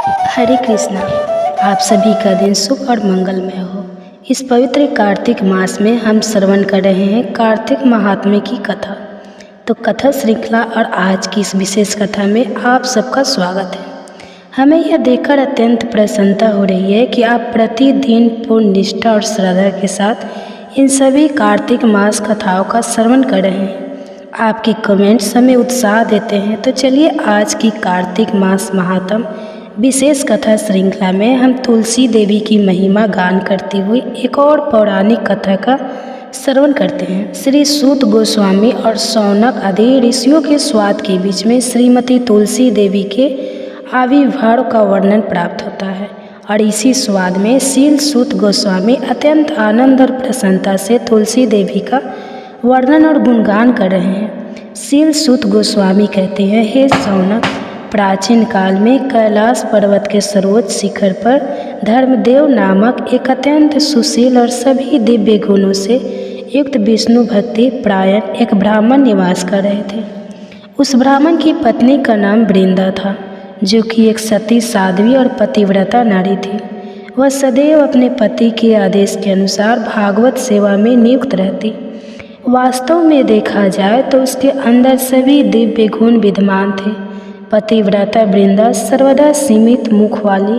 हरे कृष्णा। आप सभी का दिन शुभ और मंगलमय हो। इस पवित्र कार्तिक मास में हम श्रवण कर रहे हैं कार्तिक महात्म्य की कथा। तो कथा श्रृंखला और आज की इस विशेष कथा में आप सबका स्वागत है। हमें यह देखकर अत्यंत प्रसन्नता हो रही है कि आप प्रतिदिन पूर्ण निष्ठा और श्रद्धा के साथ इन सभी कार्तिक मास कथाओं का श्रवण कर रहे हैं। आपके कमेंट्स हमें उत्साह देते हैं। तो चलिए आज की कार्तिक मास महात्म्य विशेष कथा श्रृंखला में हम तुलसी देवी की महिमा गान करती हुई एक और पौराणिक कथा का श्रवण करते हैं। श्री सूत गोस्वामी और शौनक आदि ऋषियों के स्वाद के बीच में श्रीमती तुलसी देवी के आविर्भाव का वर्णन प्राप्त होता है और इसी स्वाद में शील सूत गोस्वामी अत्यंत आनंद और प्रसन्नता से तुलसी देवी का वर्णन और गुणगान कर रहे हैं। शील सूत गोस्वामी कहते हैं, हे शौनक, प्राचीन काल में कैलाश पर्वत के सर्वोच्च शिखर पर धर्मदेव नामक एक अत्यंत सुशील और सभी दिव्य गुणों से युक्त विष्णु भक्ति प्रायण एक ब्राह्मण निवास कर रहे थे। उस ब्राह्मण की पत्नी का नाम वृंदा था, जो कि एक सती साध्वी और पतिव्रता नारी थी। वह सदैव अपने पति के आदेश के अनुसार भागवत सेवा में नियुक्त रहती। वास्तव में देखा जाए तो उसके अंदर सभी दिव्य गुण विद्यमान थे। पतिव्रता वृंदा सर्वदा सीमित मुख वाली,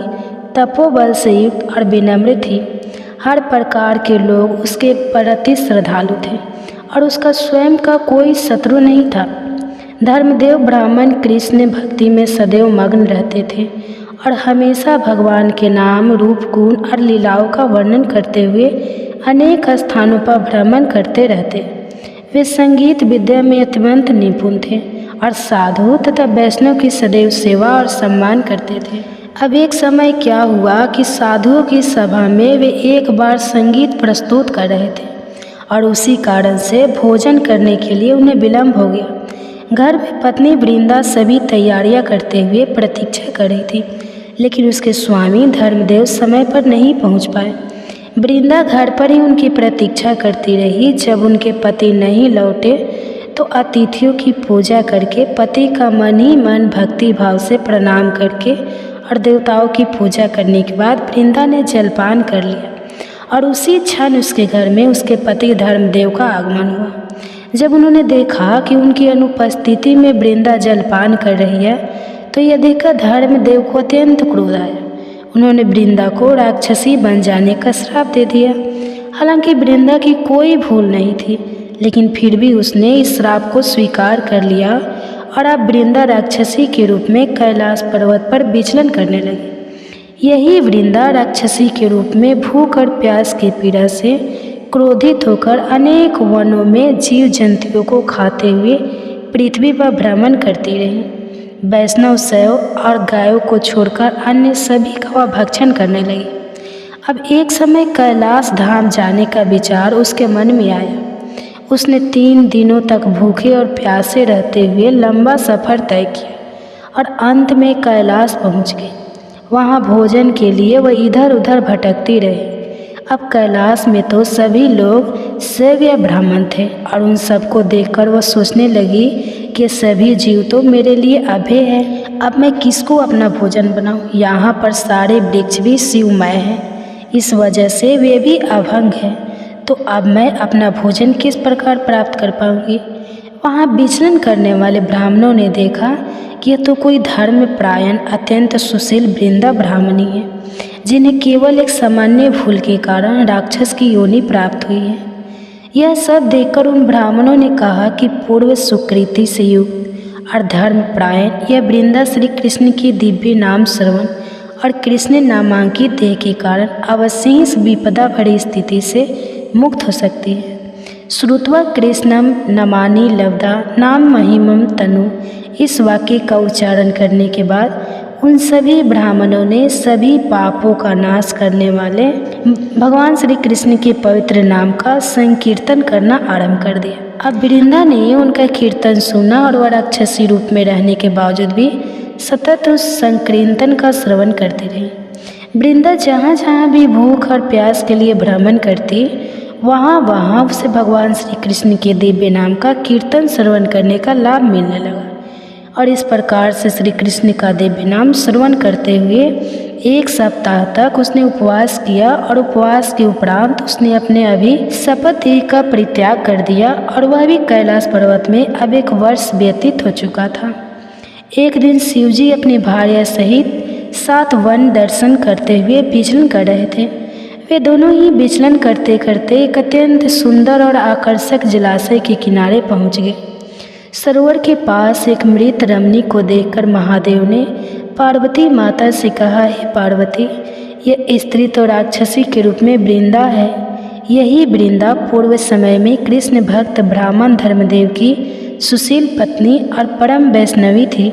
तपोबल से युक्त और विनम्र थी। हर प्रकार के लोग उसके प्रति श्रद्धालु थे और उसका स्वयं का कोई शत्रु नहीं था। धर्मदेव ब्राह्मण कृष्ण भक्ति में सदैव मग्न रहते थे और हमेशा भगवान के नाम, रूप, गुण और लीलाओं का वर्णन करते हुए अनेक स्थानों पर भ्रमण करते रहते। वे संगीत विद्या में अत्यंत निपुण थे और साधु तथा वैष्णव की सदैव सेवा और सम्मान करते थे। अब एक समय क्या हुआ कि साधुओं की सभा में वे एक बार संगीत प्रस्तुत कर रहे थे और उसी कारण से भोजन करने के लिए उन्हें विलंब हो गया। घर में पत्नी वृंदा सभी तैयारियां करते हुए प्रतीक्षा कर रही थी, लेकिन उसके स्वामी धर्मदेव समय पर नहीं पहुंच पाए। वृंदा घर पर ही उनकी प्रतीक्षा करती रही। जब उनके पति नहीं लौटे तो अतिथियों की पूजा करके, पति का मन ही मन भक्ति भाव से प्रणाम करके और देवताओं की पूजा करने के बाद वृंदा ने जलपान कर लिया और उसी क्षण उसके घर में उसके पति धर्मदेव का आगमन हुआ। जब उन्होंने देखा कि उनकी अनुपस्थिति में वृंदा जलपान कर रही है तो यह देखकर धर्मदेव को अत्यंत क्रोध आया। उन्होंने वृंदा को राक्षसी बन जाने का श्राप दे दिया। हालांकि वृंदा की कोई भूल नहीं थी, लेकिन फिर भी उसने इस श्राप को स्वीकार कर लिया और अब वृंदा राक्षसी के रूप में कैलाश पर्वत पर विचलन करने लगी। यही वृंदा राक्षसी के रूप में भूख और प्यास की पीड़ा से क्रोधित होकर अनेक वनों में जीव जंतुओं को खाते हुए पृथ्वी पर भ्रमण करती रही। वैष्णव शैव और गायों को छोड़कर अन्य सभी का वह भक्षण करने लगी। अब एक समय कैलाश धाम जाने का विचार उसके मन में आया। उसने 3 दिनों तक भूखे और प्यासे रहते हुए लंबा सफ़र तय किया और अंत में कैलाश पहुंच गई। वहां भोजन के लिए वह इधर उधर भटकती रही। अब कैलाश में तो सभी लोग शैव या ब्राह्मण थे और उन सबको देखकर वह सोचने लगी कि सभी जीव तो मेरे लिए अभय है। अब मैं किसको अपना भोजन बनाऊं? यहाँ पर सारे वृक्ष भी शिवमय हैं, इस वजह से वे भी अभंग हैं। तो अब मैं अपना भोजन किस प्रकार प्राप्त कर पाऊंगी? वहाँ विचलन करने वाले ब्राह्मणों ने देखा कि यह तो कोई धर्म प्रायण अत्यंत सुशील वृंदा ब्राह्मणी है, जिन्हें केवल एक सामान्य भूल के कारण राक्षस की योनि प्राप्त हुई है। यह सब देखकर उन ब्राह्मणों ने कहा कि पूर्व सुकृति से युक्त और धर्म प्रायण यह वृंदा श्री कृष्ण की दिव्य नाम श्रवण और कृष्ण नामांकित देह के कारण अवश्य ही इस विपदा भरी स्थिति से मुक्त हो सकती है। श्रुत्वा कृष्णम नमानि लब्धा नाम महिमम तनु, इस वाक्य का उच्चारण करने के बाद उन सभी ब्राह्मणों ने सभी पापों का नाश करने वाले भगवान श्री कृष्ण के पवित्र नाम का संकीर्तन करना आरंभ कर दिया। अब वृंदा ने उनका कीर्तन सुना और वह राक्षसी रूप में रहने के बावजूद भी सतत उस संकीर्तन का श्रवण करती रही। वृंदा जहाँ जहाँ भी भूख और प्यास के लिए भ्रमण करती, वहाँ वहाँ उसे भगवान श्री कृष्ण के दिव्य नाम का कीर्तन श्रवण करने का लाभ मिलने लगा और इस प्रकार से श्री कृष्ण का दिव्य नाम श्रवण करते हुए 1 सप्ताह तक उसने उपवास किया और उपवास के उपरांत उसने अपने अभी शपथ का परित्याग कर दिया और वह भी कैलाश पर्वत में अब 1 वर्ष व्यतीत हो चुका था। एक दिन शिवजी अपनी भार्या सहित 7 वन दर्शन करते हुए विचलन कर रहे थे। वे दोनों ही विचलन करते करते एक अत्यंत सुंदर और आकर्षक जलाशय के किनारे पहुंच गए। सरोवर के पास एक मृत रमणी को देखकर महादेव ने पार्वती माता से कहा, हे पार्वती, यह स्त्री तो राक्षसी के रूप में वृंदा है। यही वृंदा पूर्व समय में कृष्ण भक्त ब्राह्मण धर्मदेव की सुशील पत्नी और परम वैष्णवी थी।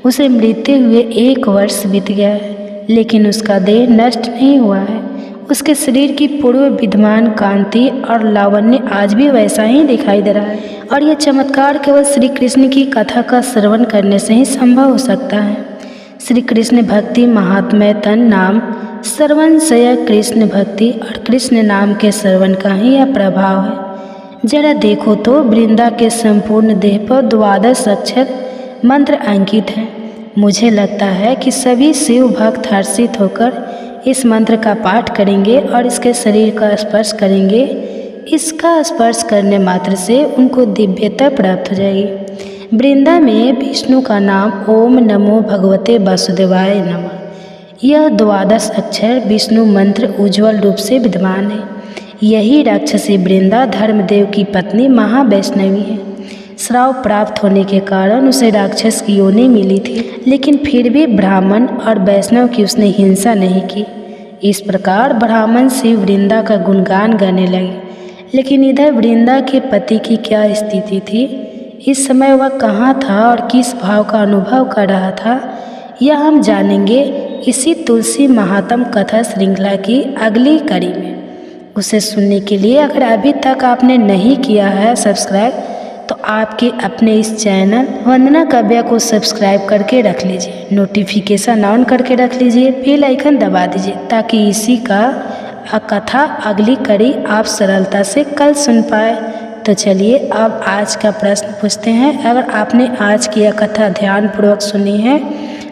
उसे मृत्यु हुए 1 वर्ष बीत गया है, लेकिन उसका देह नष्ट नहीं हुआ है। उसके शरीर की पूर्व विद्यमान कांति और लावण्य आज भी वैसा ही दिखाई दे रहा है और यह चमत्कार केवल श्री कृष्ण की कथा का श्रवण करने से ही संभव हो सकता है। श्री कृष्ण भक्ति महात्म्य तन नाम श्रवण से यह कृष्ण भक्ति और कृष्ण नाम के श्रवण का ही यह प्रभाव है। जरा देखो तो वृंदा के संपूर्ण देह पर 12 अक्षर मंत्र अंकित हैं। मुझे लगता है कि सभी शिव भक्त हर्षित होकर इस मंत्र का पाठ करेंगे और इसके शरीर का स्पर्श करेंगे। इसका स्पर्श करने मात्र से उनको दिव्यता प्राप्त हो जाएगी। वृंदा में विष्णु का नाम ओम नमो भगवते वासुदेवाय नमः। यह 12 अक्षर विष्णु मंत्र उज्ज्वल रूप से विद्यमान है। यही राक्षसी वृंदा धर्मदेव की पत्नी महावैष्णवी है। श्राप प्राप्त होने के कारण उसे राक्षस की योनि मिली थी, लेकिन फिर भी ब्राह्मण और वैष्णव की उसने हिंसा नहीं की। इस प्रकार ब्राह्मण शिव वृंदा का गुणगान गाने लगे। लेकिन इधर वृंदा के पति की क्या स्थिति थी, इस समय वह कहाँ था और किस भाव का अनुभव कर रहा था, यह हम जानेंगे इसी तुलसी महात्म कथा श्रृंखला की अगली कड़ी में। उसे सुनने के लिए अगर अभी तक आपने नहीं किया है सब्सक्राइब, तो आपके अपने इस चैनल वंदना काव्या को सब्सक्राइब करके रख लीजिए, नोटिफिकेशन ऑन करके रख लीजिए, बेल आइकन दबा दीजिए, ताकि इसी का कथा अगली कड़ी आप सरलता से कल सुन पाए। तो चलिए अब आज का प्रश्न पूछते हैं। अगर आपने आज की यह कथा ध्यानपूर्वक सुनी है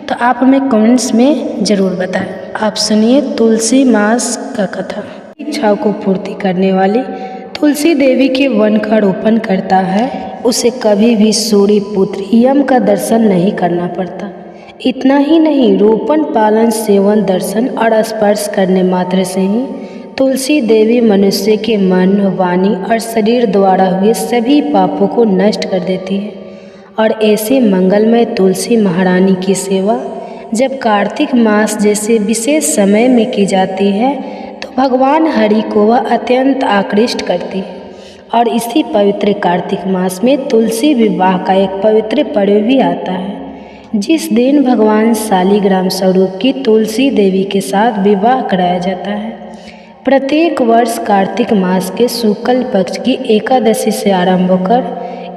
तो आप हमें कमेंट्स में ज़रूर बताएं। आप सुनिए तुलसी मास का कथा। इच्छाओं को पूर्ति करने वाली तुलसी देवी के वन का रोपण करता है, उसे कभी भी सूर्य पुत्र यम का दर्शन नहीं करना पड़ता। इतना ही नहीं, रोपण पालन सेवन दर्शन और स्पर्श करने मात्र से ही तुलसी देवी मनुष्य के मन, वाणी और शरीर द्वारा हुए सभी पापों को नष्ट कर देती है। और ऐसे मंगलमय तुलसी महारानी की सेवा जब कार्तिक मास जैसे विशेष समय में की जाती है तो भगवान हरि को वह अत्यंत आकृष्ट करती है। और इसी पवित्र कार्तिक मास में तुलसी विवाह का एक पवित्र पर्व भी आता है, जिस दिन भगवान शालिग्राम स्वरूप की तुलसी देवी के साथ विवाह कराया जाता है। प्रत्येक वर्ष कार्तिक मास के शुक्ल पक्ष की एकादशी से आरंभ होकर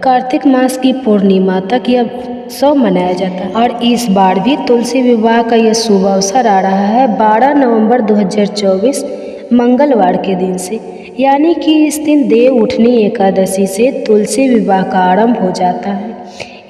कार्तिक मास की पूर्णिमा तक यह उत्सव मनाया जाता है। और इस बार भी तुलसी विवाह का यह शुभ अवसर आ रहा है 12 नवंबर 2024 मंगलवार के दिन से, यानी कि इस दिन देव उठनी एकादशी से तुलसी विवाह का आरंभ हो जाता है।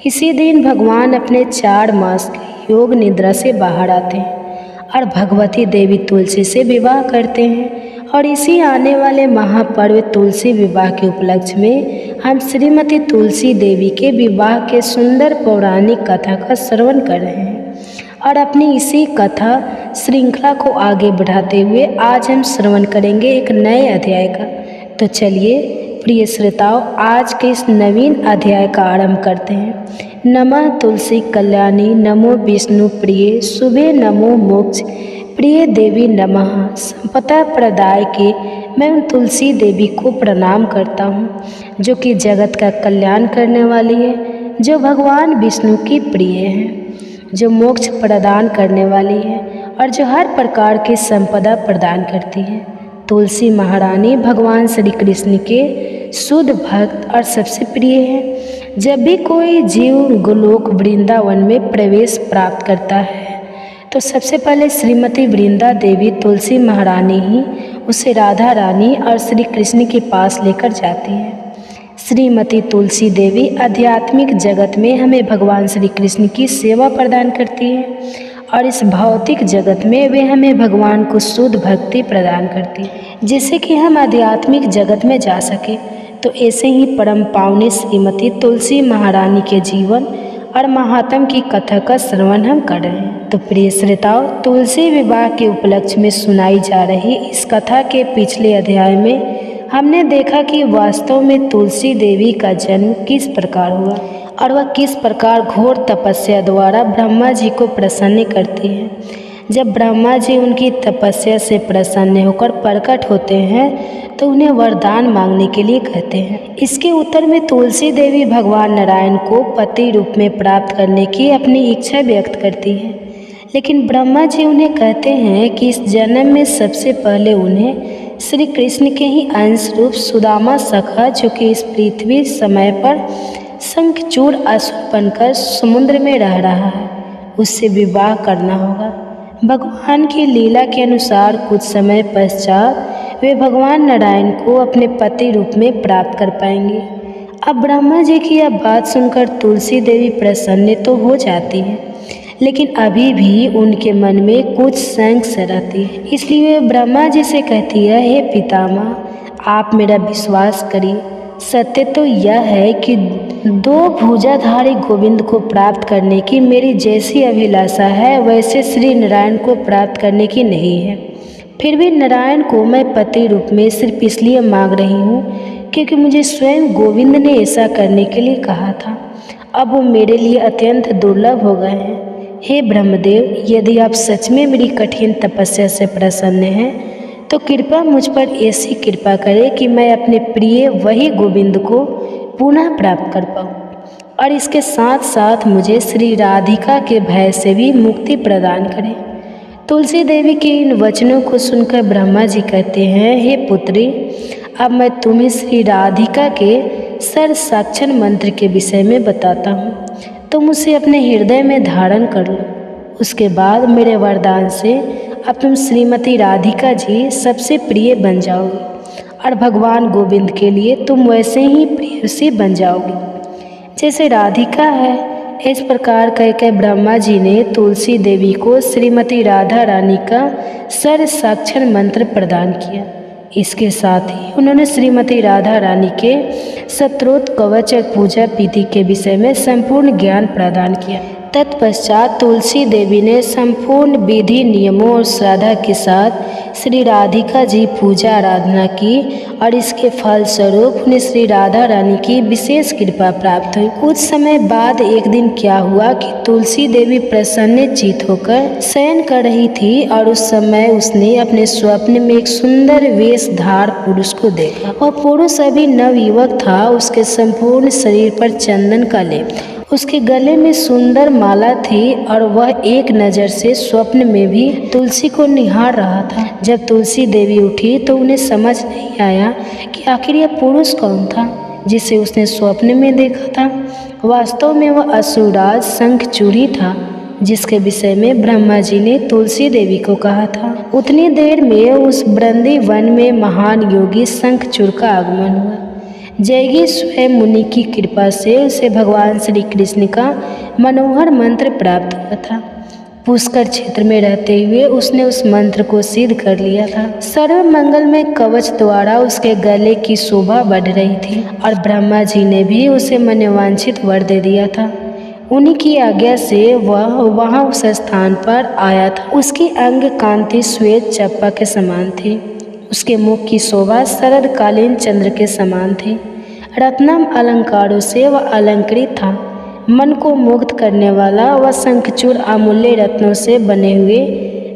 इसी दिन भगवान अपने 4 मास की योग निद्रा से बाहर आते हैं और भगवती देवी तुलसी से विवाह करते हैं। और इसी आने वाले महापर्व तुलसी विवाह के उपलक्ष्य में हम श्रीमती तुलसी देवी के विवाह के सुंदर पौराणिक कथा का श्रवण कर रहे हैं। और अपनी इसी कथा श्रृंखला को आगे बढ़ाते हुए आज हम श्रवण करेंगे एक नए अध्याय का। तो चलिए प्रिय श्रोताओं, आज के इस नवीन अध्याय का आरंभ करते हैं। नमः तुलसी कल्याणी, नमो विष्णु प्रिय, शुभे नमो मोक्ष प्रिय देवी नमः। संपदा प्रदाय के मैं उन तुलसी देवी को प्रणाम करता हूँ जो कि जगत का कल्याण करने वाली है, जो भगवान विष्णु की प्रिय है, जो मोक्ष प्रदान करने वाली है और जो हर प्रकार की संपदा प्रदान करती है। तुलसी महारानी भगवान श्री कृष्ण के शुद्ध भक्त और सबसे प्रिय है। जब भी कोई जीव गोलोक वृंदावन में प्रवेश प्राप्त करता है तो सबसे पहले श्रीमती वृंदा देवी तुलसी महारानी ही उसे राधा रानी और श्री कृष्ण के पास लेकर जाती है। श्रीमती तुलसी देवी आध्यात्मिक जगत में हमें भगवान श्री कृष्ण की सेवा प्रदान करती है और इस भौतिक जगत में वे हमें भगवान को शुद्ध भक्ति प्रदान करती है, जिससे कि हम आध्यात्मिक जगत में जा सके। तो ऐसे ही परम पावनी श्रीमती तुलसी महारानी के जीवन और महात्म की कथा का श्रवण हम कर रहे हैं। तो प्रिय श्रोताओ, तुलसी विवाह के उपलक्ष्य में सुनाई जा रही इस कथा के पिछले अध्याय में हमने देखा कि वास्तव में तुलसी देवी का जन्म किस प्रकार हुआ और वह किस प्रकार घोर तपस्या द्वारा ब्रह्मा जी को प्रसन्न करती है। जब ब्रह्मा जी उनकी तपस्या से प्रसन्न होकर प्रकट होते हैं तो उन्हें वरदान मांगने के लिए कहते हैं। इसके उत्तर में तुलसी देवी भगवान नारायण को पति रूप में प्राप्त करने की अपनी इच्छा व्यक्त करती है, लेकिन ब्रह्मा जी उन्हें कहते हैं कि इस जन्म में सबसे पहले उन्हें श्री कृष्ण के ही अंश रूप सुदामा सखा, जो कि इस पृथ्वी समय पर शंखचूड़ असुर बनकर समुद्र में रह रहा है, उससे विवाह करना होगा। भगवान की लीला के अनुसार कुछ समय पश्चात वे भगवान नारायण को अपने पति रूप में प्राप्त कर पाएंगे। अब ब्रह्मा जी की यह बात सुनकर तुलसी देवी प्रसन्न तो हो जाती है, लेकिन अभी भी उनके मन में कुछ संशय रहती है। इसलिए वे ब्रह्मा जी से कहती है, हे पितामह, आप मेरा विश्वास करिए। सत्य तो यह है कि दो भुजाधारी गोविंद को प्राप्त करने की मेरी जैसी अभिलाषा है, वैसे श्री नारायण को प्राप्त करने की नहीं है। फिर भी नारायण को मैं पति रूप में सिर्फ इसलिए मांग रही हूँ क्योंकि मुझे स्वयं गोविंद ने ऐसा करने के लिए कहा था। अब वो मेरे लिए अत्यंत दुर्लभ हो गए हैं। हे ब्रह्मदेव, यदि आप सच में मेरी कठिन तपस्या से प्रसन्न हैं तो कृपा मुझ पर ऐसी कृपा करें कि मैं अपने प्रिय वही गोविंद को पुनः प्राप्त कर पाऊँ, और इसके साथ साथ मुझे श्री राधिका के भय से भी मुक्ति प्रदान करें। तुलसी देवी के इन वचनों को सुनकर ब्रह्मा जी कहते हैं, हे पुत्री, अब मैं तुम्हें श्री राधिका के सर्व साक्षर मंत्र के विषय में बताता हूँ। तुम उसे अपने हृदय में धारण कर लो। उसके बाद मेरे वरदान से अब तुम श्रीमती राधिका जी सबसे प्रिय बन जाओगी और भगवान गोविंद के लिए तुम वैसे ही प्रियसी बन जाओगी जैसे राधिका है। इस प्रकार कहकर ब्रह्मा जी ने तुलसी देवी को श्रीमती राधा रानी का सर्व साक्षर मंत्र प्रदान किया। इसके साथ ही उन्होंने श्रीमती राधा रानी के स्तोत्र, कवच और पूजा विधि के विषय में संपूर्ण ज्ञान प्रदान किया। तत्पश्चात तुलसी देवी ने संपूर्ण विधि, नियमों और श्रद्धा के साथ श्री राधिका जी पूजा आराधना की और इसके फलस्वरूप उन्हें श्री राधा रानी की विशेष कृपा प्राप्त हुई। कुछ समय बाद एक दिन क्या हुआ कि तुलसी देवी प्रसन्नचित्त होकर शयन कर रही थी और उस समय उसने अपने स्वप्न में एक सुंदर वेशधार पुरुष को देखा। वह पुरुष अभी नवयुवक था। उसके संपूर्ण शरीर पर चंदन का लेप था। उसके गले में सुंदर माला थी और वह एक नज़र से स्वप्न में भी तुलसी को निहार रहा था। जब तुलसी देवी उठी तो उन्हें समझ नहीं आया कि आखिर यह पुरुष कौन था जिसे उसने स्वप्न में देखा था। वास्तव में वह असुरराज शंखचूड़ी था, जिसके विषय में ब्रह्मा जी ने तुलसी देवी को कहा था। उतनी देर में उस बृंदी वन में महान योगी शंखचूड़ का आगमन हुआ। जैगी स्वयं मुनि की कृपा से उसे भगवान श्री कृष्ण का मनोहर मंत्र प्राप्त हुआ था। पुष्कर क्षेत्र में रहते हुए उसने उस मंत्र को सिद्ध कर लिया था। सर्व मंगलमय कवच द्वारा उसके गले की शोभा बढ़ रही थी और ब्रह्मा जी ने भी उसे मनोवांछित वर दे दिया था। उन्हीं की आज्ञा से वह वहां उस स्थान पर आया था। उसकी अंग कांति श्वेत चंपा के समान थी। उसके मुख की शोभा शरदकालीन चंद्र के समान थी। रत्नम अलंकारों से वह अलंकृत था। मन को मुग्ध करने वाला वह शंखचूड़ अमूल्य रत्नों से बने हुए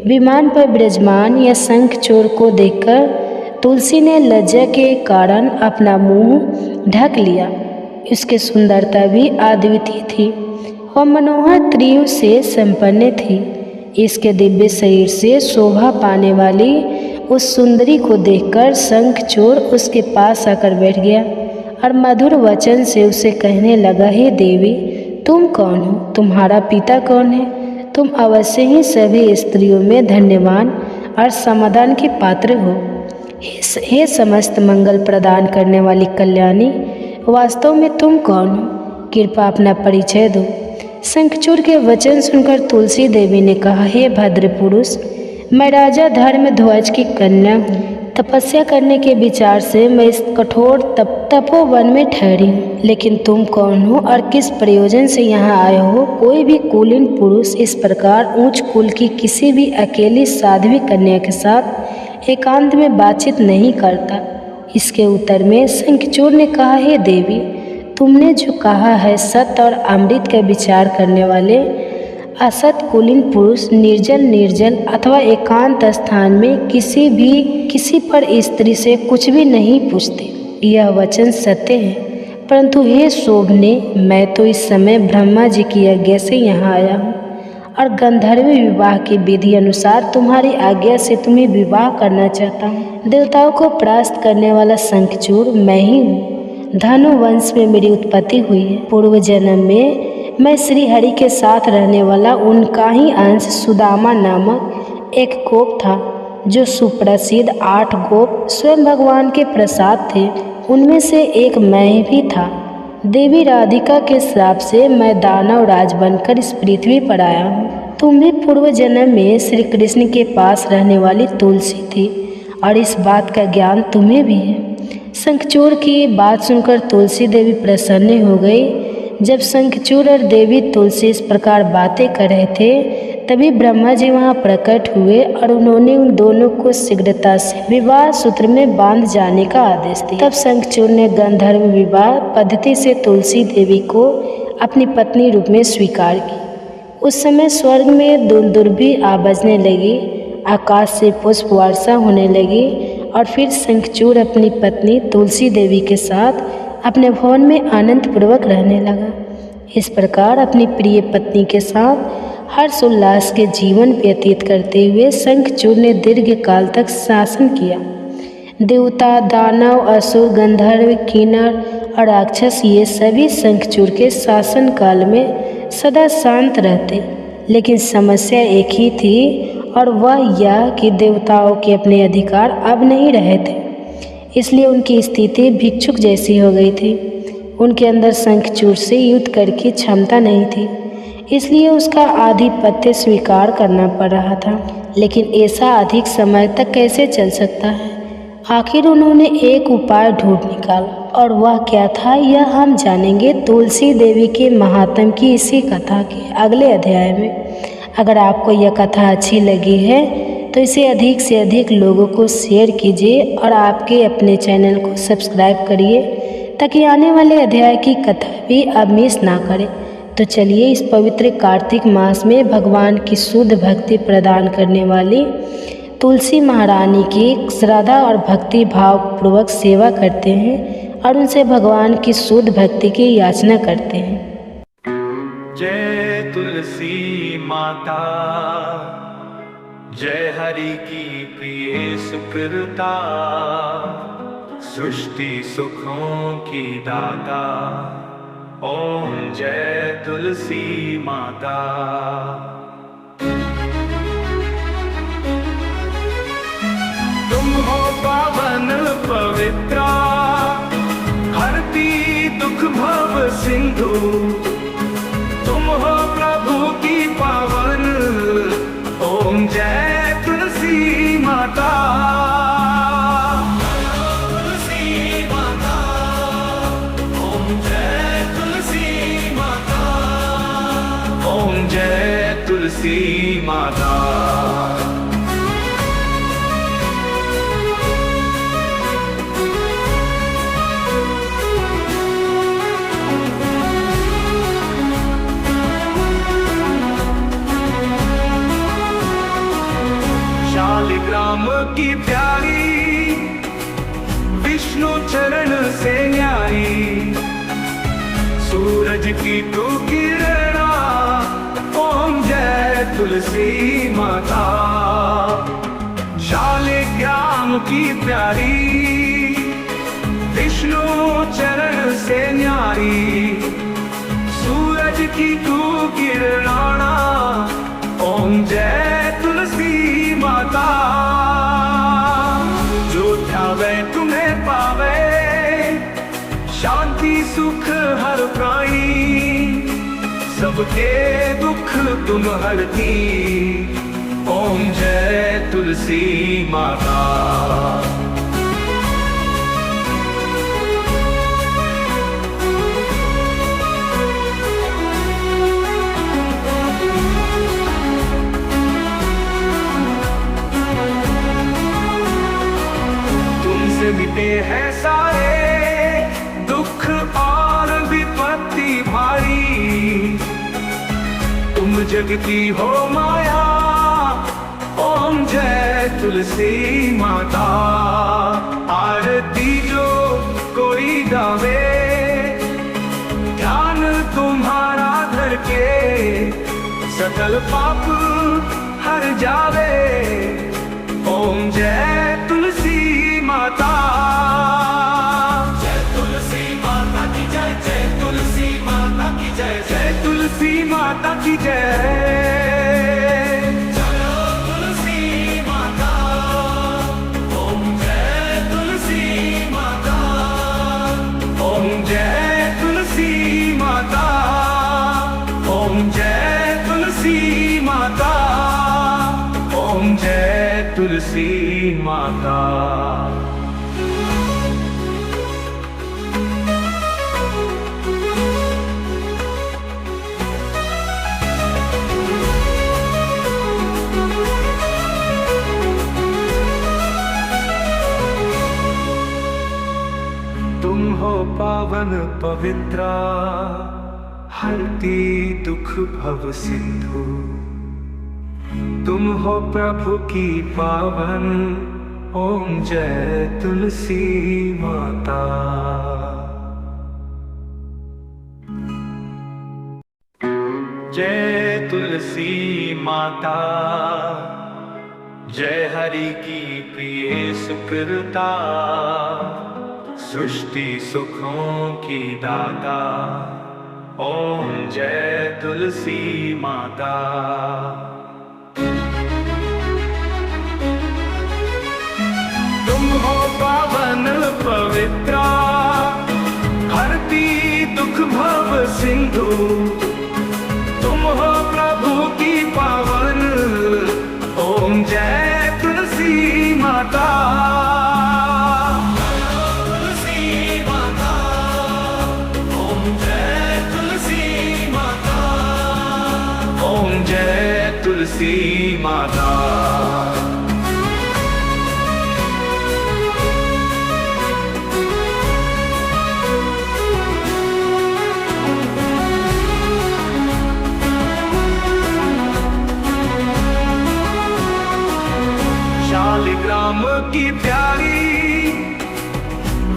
विमान पर विराजमान या शंखचूड़ को देखकर तुलसी ने लज्जा के कारण अपना मुंह ढक लिया। उसकी सुंदरता भी अद्वितीय थी। वह मनोहर त्रिभुज से संपन्न थी। इसके दिव्य शरीर से शोभा पाने वाली उस सुंदरी को देखकर शंखचूड़ उसके पास आकर बैठ गया और मधुर वचन से उसे कहने लगा, हे देवी, तुम कौन हो? तुम्हारा पिता कौन है? तुम अवश्य ही सभी स्त्रियों में धन्यवान और समाधान के पात्र हो। हे समस्त मंगल प्रदान करने वाली कल्याणी, वास्तव में तुम कौन हो? कृपया अपना परिचय दो। शंखचूड़ के वचन सुनकर तुलसी देवी ने कहा, हे भद्र पुरुष, मैं राजा धर्मध्वज की कन्या हूँ। तपस्या करने के विचार से मैं इस कठोर तपोवन में ठहरी हूँ। लेकिन तुम कौन हो और किस प्रयोजन से यहाँ आए हो? कोई भी कुलीन पुरुष इस प्रकार ऊंच कुल की किसी भी अकेली साध्वी कन्या के साथ एकांत में बातचीत नहीं करता। इसके उत्तर में शंखचूड़ ने कहा, हे देवी, तुमने जो कहा है सत्य और अमृत का विचार करने वाले असत कुलीन पुरुष निर्जल अथवा एकांत स्थान में किसी पर स्त्री से कुछ भी नहीं पूछते। यह वचन सत्य है। परंतु हे शोभने, मैं तो इस समय ब्रह्मा जी की आज्ञा से यहाँ आया हूँ और गंधर्व विवाह की विधि अनुसार तुम्हारी आज्ञा से तुम्हें विवाह करना चाहता हूँ। देवताओं को परास्त करने वाला शंखचूड़ मैं ही हूँ। धनु वंश में मेरी उत्पत्ति हुई है। पूर्व जन्म में मैं श्री हरि के साथ रहने वाला उनका ही अंश सुदामा नामक एक गोप था, जो सुप्रसिद्ध 8 गोप स्वयं भगवान के प्रसाद थे। उनमें से एक मैं भी था। देवी राधिका के श्राप से मैं दानव राज बनकर इस पृथ्वी पर आया हूँ। तुम भी पूर्व जन्म में श्री कृष्ण के पास रहने वाली तुलसी थी और इस बात का ज्ञान तुम्हें भी है। शंखचूड़ की बात सुनकर तुलसी देवी प्रसन्न हो गई। जब शंखचूड़ और देवी तुलसी इस प्रकार बातें कर रहे थे, तभी ब्रह्मा जी वहाँ प्रकट हुए और उन्होंने उन दोनों को शीघ्रता से विवाह सूत्र में बांध जाने का आदेश दिया। तब शंखचूड़ ने गंधर्व विवाह पद्धति से तुलसी देवी को अपनी पत्नी रूप में स्वीकार की। उस समय स्वर्ग में दुर्भी बजने लगी, आकाश से पुष्प वर्षा होने लगी और फिर शंखचूड़ अपनी पत्नी तुलसी देवी के साथ अपने भवन में आनंद पूर्वक रहने लगा। इस प्रकार अपनी प्रिय पत्नी के साथ हर्ष उल्लास के जीवन व्यतीत करते हुए शंखचूड़ ने दीर्घ काल तक शासन किया। देवता, दानव, असुर, गंधर्व, किन्नर और राक्षस ये सभी शंखचूड़ के शासन काल में सदा शांत रहते। लेकिन समस्या एक ही थी और वह यह कि देवताओं के अपने अधिकार अब नहीं रहे थे। इसलिए उनकी स्थिति भिक्षुक जैसी हो गई थी। उनके अंदर शंखचूड़ से युद्ध करके क्षमता नहीं थी, इसलिए उसका आधिपत्य स्वीकार करना पड़ रहा था। लेकिन ऐसा अधिक समय तक कैसे चल सकता है? आखिर उन्होंने एक उपाय ढूंढ निकाला, और वह क्या था यह हम जानेंगे तुलसी देवी के महात्म की इसी कथा के अगले अध्याय में। अगर आपको यह कथा अच्छी लगी है तो इसे अधिक से अधिक लोगों को शेयर कीजिए और आपके अपने चैनल को सब्सक्राइब करिए, ताकि आने वाले अध्याय की कथा भी आप मिस ना करें। तो चलिए इस पवित्र कार्तिक मास में भगवान की शुद्ध भक्ति प्रदान करने वाली तुलसी महारानी की श्रद्धा और भक्ति भाव पूर्वक सेवा करते हैं और उनसे भगवान की शुद्ध भक्ति की याचना करते हैं। जय तुलसी माता, जय हरि की प्रिय सुकृता, सृष्टि सुखों की दाता। ओम जय तुलसी माता। तुम हो पावन पवित्रा, हरती दुख भव सिंधु। तुम हो प्रभु की पावन, ओम जय तुलसी माता। तुलसी माता, ओम जय तुलसी माता, ओम जय तुलसी माता। शालिग्राम की प्यारी, विष्णु चरण से न्यारी, सूरज की तू किरणा, ओम जय तुलसी माता। शालिग्राम की प्यारी, विष्णु चरण से न्यारी, सूरज की तू किरणा, ओम जय तुलसी माता। जो ध्यावे तुम्हें पावे, शांति सबके दुख तुम हरती। ओम जय तुलसी माता। तुमसे मिटे हैं सारे दुख और विपत्ति भारी। तुम जग की हो माया। ओम जय तुलसी माता। आरती जो कोई गावे, ध्यान तुम्हारा धर के सकल पाप हर जावे। ओम जय तुलसी माता। जय तुलसी माता की जय, जय तुलसी माता की जय, जय तुलसी माता की जय। चलो तुलसी माता। ओम जय तुलसी माता। ओम जय तुलसी माता। ओम जय तुलसी माता। ओम जय तुलसी माता। तुम हो पावन पवित्रा, हरती दुख भव सिंधु। तुम हो प्रभु की पावन। ओम जय तुलसी माता। जय तुलसी माता। जय हरि की प्रिय सुकृता, सृष्टि सुखों की दाता। ओम जय तुलसी माता। तुम हो पावन पवित्रा, हरती दुख भव सिंधु। तुम हो प्रभु की पावन। ओम जय तुलसी माता। तुलसी माता। शालिग्राम की प्यारी,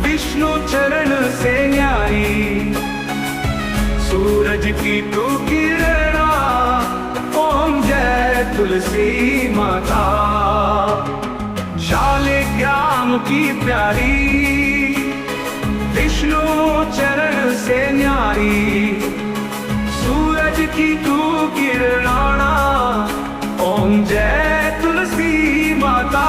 विष्णु चरण से न्यारी। सूरज की तू किरणा। ओम जय तुलसी माता। शालिग्राम की प्यारी, विष्णु चरण से न्यारी। सूरज की तू किरणाना। ओम जय तुलसी माता।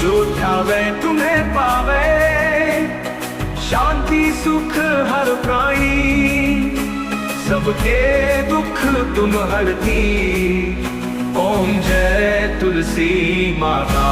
जो ध्यावे तुम्हें पावे, शांति सुख हर प्राणी। सबके दुख तुम हरती। ओम जय तुलसी माता।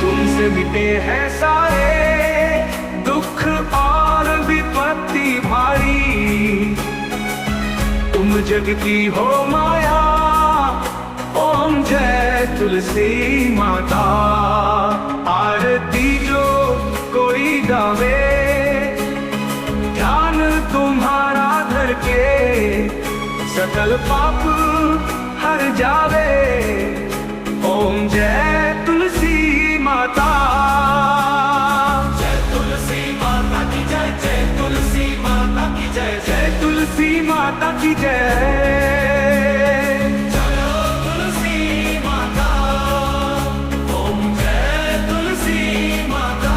तुमसे मिटे हैं सारे दुख और विपत्ति भारी। तुम जग की हो माया। ओम जय तुलसी माता। आरती जो कोई गावे, ध्यान तुम्हारा धर के सकल पाप हर जावे। ओम जय तुलसी माता। जय तुलसी माता की जय, जय तुलसी माता की जय, जय तुलसी माता की जय। चलो तुलसी माता। ओम जय तुलसी माता।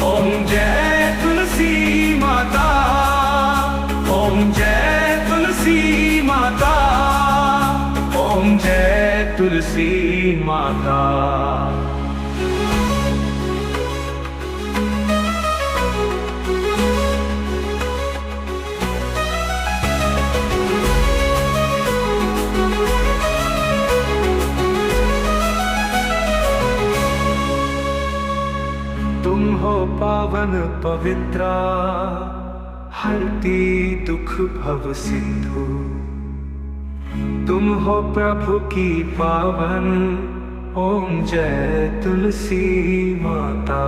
ओम जय तुलसी माता। माता, ओम जय तुलसी माता। तुम हो पावन पवित्रा, हरती दुख भव सिंधु। तुम हो प्रभु की पावन, ओम जय तुलसी माता।